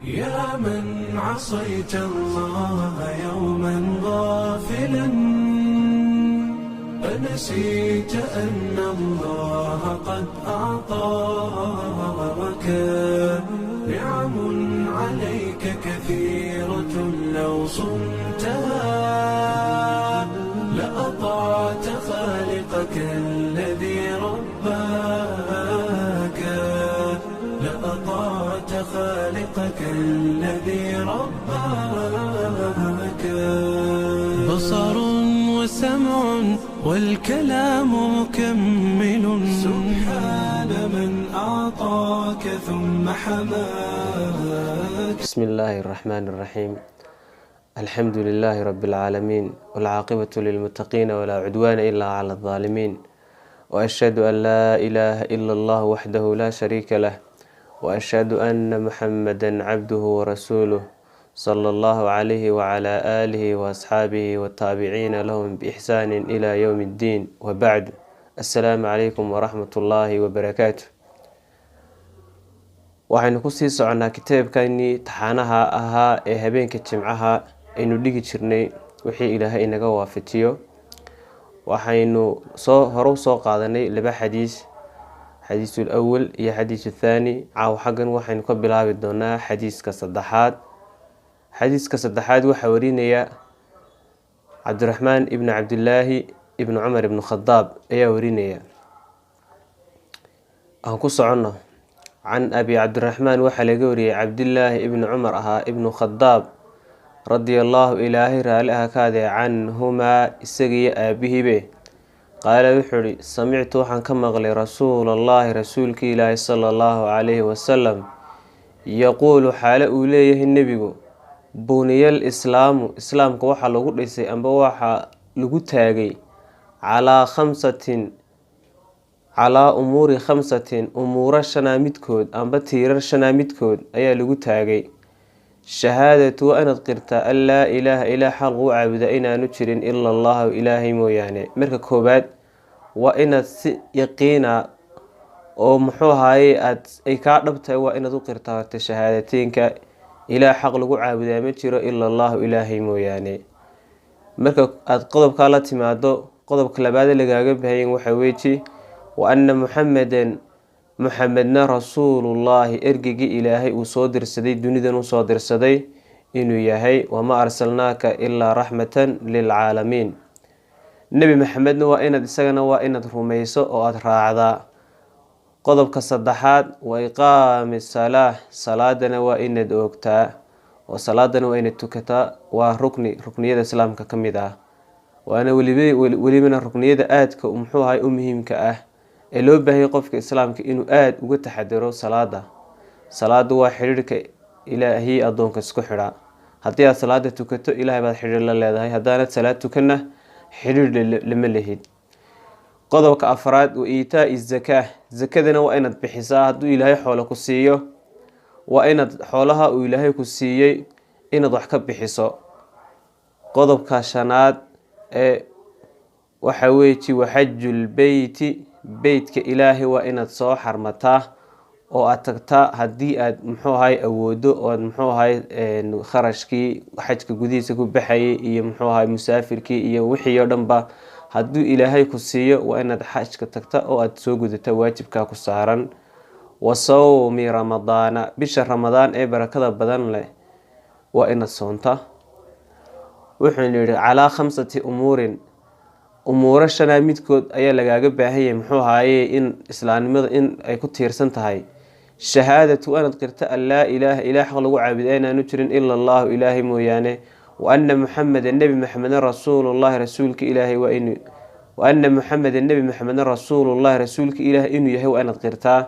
يا من عصيت الله يوما غافلا أنسيت أن الله قد أعطاك نعم عليك كثيرة لو صمتها لأطعت خالقك الذي رباك لأطعت خالقك الذي رباك بصر وسمع والكلام مكمل سبحان من أعطاك ثم حماك. بسم الله الرحمن الرحيم. الحمد لله رب العالمين والعاقبة للمتقين ولا عدوان إلا على الظالمين، وأشهد أن لا إله إلا الله وحده لا شريك له، وأشهد أن محمدا عبده ورسوله صلى الله عليه وعلى آله وأصحابه والتابعين لهم بإحسان إلى يوم الدين، وبعد. السلام عليكم ورحمة الله وبركاته. waxaynu kusii soconaa kitaabkanii taxaanaha ahaa ee habeenka jimcaha aynu dhigi jirnay wixii ilaahay inaga waafajiyo. waxaynu hore usoo qaadanay laba xadiis, xadiisul awal iyo xadiisu thaani. caaw xaggan waxaynu ka bilaabi doonaa xadiiska saddexaad. xadiiska saddexaad waxaa warinaya cabdiraxmaan ibnu cabdilaahi ibnu cumar ibnu khadaab ayaa warinaya. aan ku soconno. can abi cabdiraxmaan waxaa laga wariyey cabdilaahi ibnu cumar ahaa ibnu khadaab radia allaahu ilaahay raali aha kaadee canhumaa isagiiyo aabihiibe. qaala wuxuu ihi samictu waxaan ka maqlay rasuulallaahi rasuulka ilaahi sala allahu calayhi wasalam yaquulu xaale uu leeyahay nebigu, buniyal islaamu islaamka waxaa lagu dhisay amba waxaa lagu taagay calaa umuuri khamsatin umuuro shanaa midkood amba tiirar shanaa midkood ayaa lagu taagay. shahaadatu waa inaad qirtaa an laa ilaaha ilaa xaq lagu caabuda inaanu jirin ila allahu ilaahay mooyaane. marka koobaad waa inaad si yaqiina oo muxuu ahaaye ay kaa dhabtahay waa inaad u qirtaa horta shahaadateynka ilaa xaq lagu caabudaa ma jiro ila allahu ilaahay mooyaane. marka aada qodobkaa la timaado, qodobka labaad lagaaga bahayen waxaa weeji wa anna muxamedan muxamedna rasuulullaahi ergeygii ilaahay uu soo dirsaday dunidan u soo dirsaday inuu yahay. wamaa arsalnaaka ilaa raxmatan lilcaalamiin. nebi maxamedna waa inaad isagana waa inaad rumayso oo aada raacdaa. qodobka saddexaad wa iqaami salaah salaadana waa inaad oogtaa oo salaadana waa inaad tukataa. waa rukniyada islaamka ka mid ah, waana welibana rukniyada aadka muxuu ahay u muhiimka ah ee loo baahayay qofka islaamka inuu aada uga taxadiro salaada. salaada waa xidhiirhka ilaahiy addoonka isku xidha. haddii aad salaada tukato ilaahay baad xidhiir la leedahay, haddaanad salaad tukanna xidhiir lama lehid. qodobka afraad wa iitaa zakaa zakadana waa inaad bixisaa. hadduu ilaahay xoolo ku siiyo waa inaad xoolaha uu ilaahay ku siiyey inaad wax ka bixiso. qodobka shanaad ee waxaa weeji waxajul beyti beytka ilaahay waa inaad soo xarmataa oo aad tagtaa haddii aad muxuu ahay awoodo oo aad muxuu ahay kharashkii xajka gudihiisa ku baxayay iyo muxuu ahay musaafirkii iyo wixii oo dhanba hadduu ilaahay ku siiyo waa inaad xajka tagta oo aad soo gudata waajibkaa ku saaran. wa sawmi ramadaana bisha ramadaan ee barakada badan leh waa inaad soonta. wuxuuna yihi calaa khamsati umuurin umuuro shanaa midkood ayaa lagaaga baahanyay muxuu ahaaye in islaamnimada in ay ku tiirsan tahay. shahaadatu inaad qirta an laa ilaaha ilaa xaq lagu caabuda inaanu jirin ila allahu ilaahay mooyaane. wa anna muxameda nebi maxamedna rasuulullahi rasuulka ilaahay waa inuu wa anna muxameda nebi maxamedna rasuulullahi rasuulka ilaahay inuu yahay waa inaad qirtaa.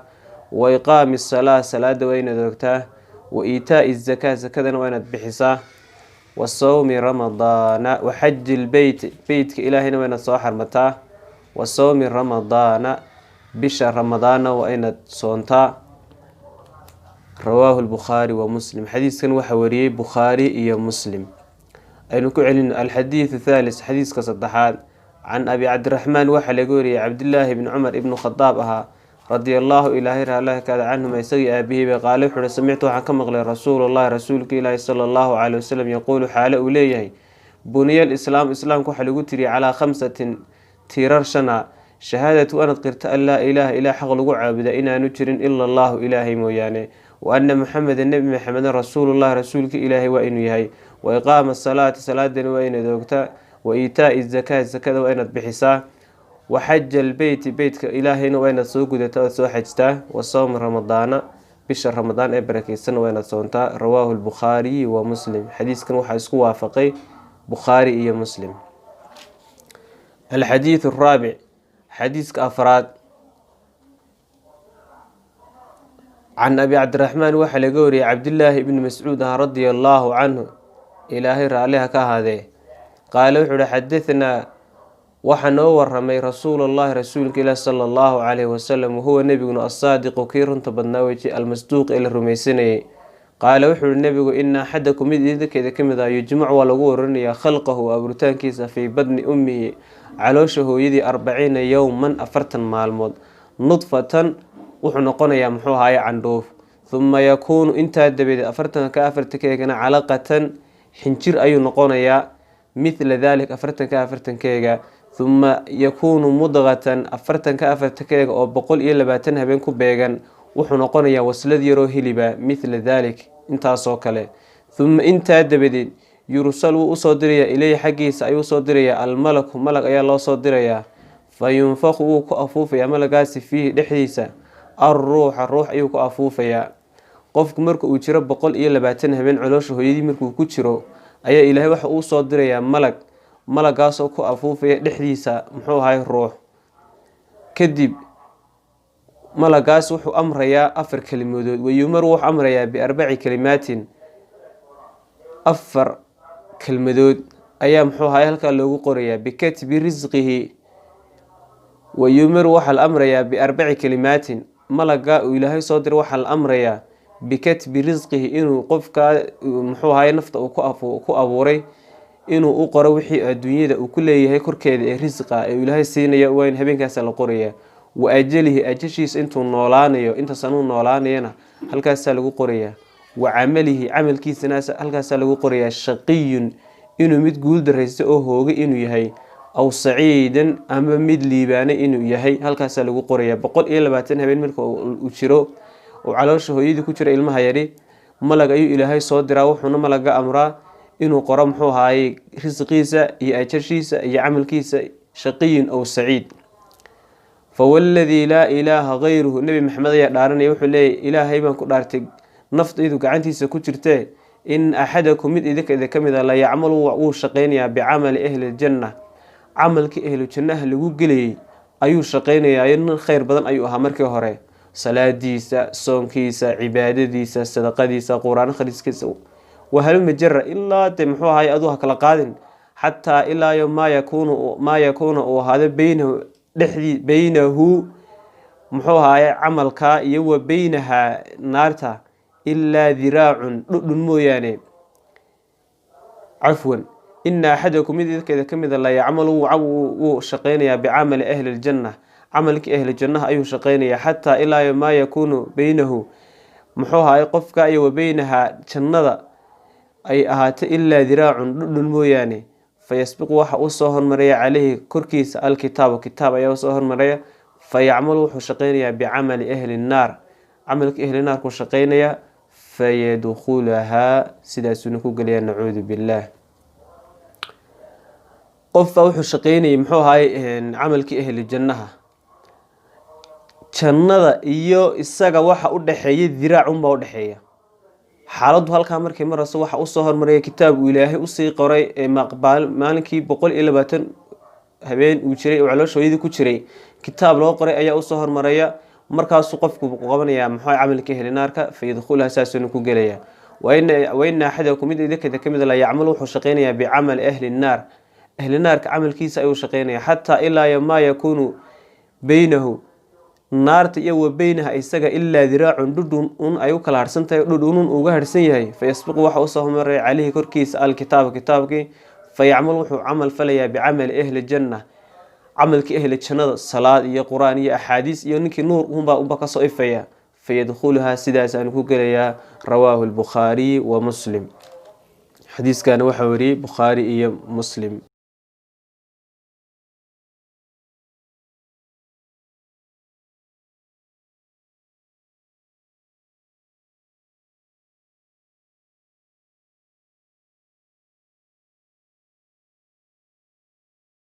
wa iqaami salaa salaada waa inaad ogtaa. wa iitaai zakaa zakadana waa inaad bixisaa. wa sawmi ramadaana wa xaji lbeyti beytka ilaahayna waa inaad soo xarmataa. wa sawmi ramadaana bisha ramadaana waa inaad soontaa. rawaahu lbukhaari wa muslim. xadiiskan waxaa wariyey bukhaari iyo muslim. aynu ku celino alxadiidu thalis xadiiska saddexaad. can abi cabdiraxmaan waxaa laga wariyey cabdilaahi ibni cumar ibnu khadaab ahaa رضي الله إلهي رأى كذا عنهم يسوي أبيه قال وحده سمعت عن كما قال رسول الله رسولك إلهي صلى الله عليه وسلم يقول حال أوليه بني الإسلام إسلام كحلو تري على 5 تيرر شنا شهادة أن قرت أن لا إله إلا حق لقو عابد إنا نجر إلا الله إلهي موياني وأن محمد النبي محمد رسول الله رسولك إلهي وإنه يهي وإقام الصلاة صلاة وإن دوقتا وإيتاء الزكاة زكاة وإن بحساه وحج البيت بيتك إلهي وإن سوق دتوسو حجته وصوم رمضان بشهر رمضان إبركي سنة وإن صونتا رواه البخاري ومسلم حديث كان وحاسكو وافقي بخاري إيا مسلم. الحديث الرابع حديث أفراد عن أبي عبد الرحمن وحل قوري عبد الله بن مسعود رضي الله عنه إلهي رأى كهذا قال وحول حدثنا وحنو ورمي رسول الله رسولك إلى صلى الله عليه وسلم وهو نبينا الصادق كير تبناوي المصدوق إلى الرميسيني قال وحول النبي إن أحدكم إذا كذا كمذا يجمع ولغورني خلقه أبرتان كيس في بدن أمه علوشه يدي 40 يوما أفرتا مع الموت نطفة وحنقنا يمحوها عندوف ثم يكون انت دبيد أفرتا كافرت كيغنا علاقة حنشير أي نقنا مثل ذلك أفرتا كافرتا كيغا ثم يكون مضغة أفرتا كافرتا كيغا أو بقول إلا باتنها بينكم بيغان وحنقنا يا وسلد يروه لبا مثل ذلك انت صوكله ثم انت دبيد يرسل وصدريا إليه حقيس أي صدريا الملك ملك أي الله صدريا فينفخ كأفوف يا ملكاس فيه دحديسا الروح أي كأفوف يا قفك مركو وجرب بقول إيه لبعتنها من علوشه يدي مركو كتشرو أي إلهي وح صدريا ملكاس كأفوف يا دحديسا محو هاي الروح كذب ملكاس وح أمر يا أفر كلمات ويمر وح أمر يا ب4 كلمات أفر كلمدود أيام حوها هلك لوجو قرية بكتب رزقه ويمر وحل الأمر يا ب4 كلمات ملقا إلهي صدر وحل الأمر يا بكتب رزقه إنه قفك محوها نفط وكو أبوري إنه أقرأ وحي الدنيا وكل هي كركيد رزقه إلهي سينيا وين هبين كاس القرية وأجله أجشيس أنتو نولانيو أنت سنون نولانينا هلك لوجو قرية وعمله عمل كيس ناس هلكاس لوجو قرية شقي إنه مد جول دريس أو هوجي إنه يهي أو سعيدا أما مد ليبانة إنه يهي هلكاس لوجو قرية بقول إيه لبعتنها بين ملك وشرو وعلى شهيد كتير علمها يري ملك أي إلهي صدر وحنا ملك أمره إنه قرمحه هاي رزقيسة يأجرشيسة يعمل كيسة شقي أو سعيد فوالذي لا إله غيره النبي محمد يدارني وحلي إلهي بان كدارتك نفط إذا كعنتيسا كجرتي إن أحدكم إذا كمذا لا يعمل وشقينيا بعمل أهل الجنة عملك أهل الجنة اللي قلي أيو شقينيا إن خير بدن أيو أمرك هراء صلاة ديسا صوم كيسا عبادة ديسا صدقة ديسا قرآن خريس كيسا وهل مجرى إلا تمحوها هاي أدوها كالقادن حتى إلا يوم ما يكون وهذا بينه محوها هاي عملك يو بينها نارتا إلا ذراع موياني عفوا إن أحدكم إذا كمذا لا يعمل وشقينيا بعمل أهل الجنة عملك أهل الجنة أي شقينيا حتى إلا ما يكون بينه محوها أي قفك أي وبينها جنة أي أهات إلا ذراع موياني فيسبق وحا أصهر مريا عليه كركيس الكتاب كتاب أي أصهر مريا فيعمل وشقينيا بعمل أهل النار عملك أهل النار كشقينيا فيدخلها سداسونكو قليا نعوذ بالله قف وحو شقيني محو هاي عملك أهل الجنة جنة إيو إساقا وحا أدحيي ذراع أدحيي xaaladdu halka markay marayso waxa uu soo hormariyay kitaab Ilaahay u sii qoray maqbaal maalinkii 120 habeen uu jiray oo calooshooyadii ku jiray kitaab loo qoray ayaa u soo hormaraya markaas qofku qabanaya maxay camalka helinaarka fayadkhulha saasun ku galaya wayna ahadakum idinka kamid la yacmal wuxuu shaqeynaya bi'amal ahli an-nar ahli an-narka camalkiisa ayuu shaqeynaya hatta ilaa ma yakunu baynahu naarta iyo wabeynaha isaga illa diraacun dudun ay u kala harsantahay dudunun uga harsan yahay fayasbiq waxa uu soo maray calayhi korkiisa alkitaab kitaabki fayacmal wuxuu amal falaya bi'amal ahli janna camalkii ahli jannada salaad iyo quraan iyo axaadiis iyo ninkii nuur unbaa kasoo ifaya fayadkhuluhaa sidaas aan ku gelayaa rawaahu lbukhaariy wa muslim xadiiskana waxaa wariyey bukhaari iyo muslim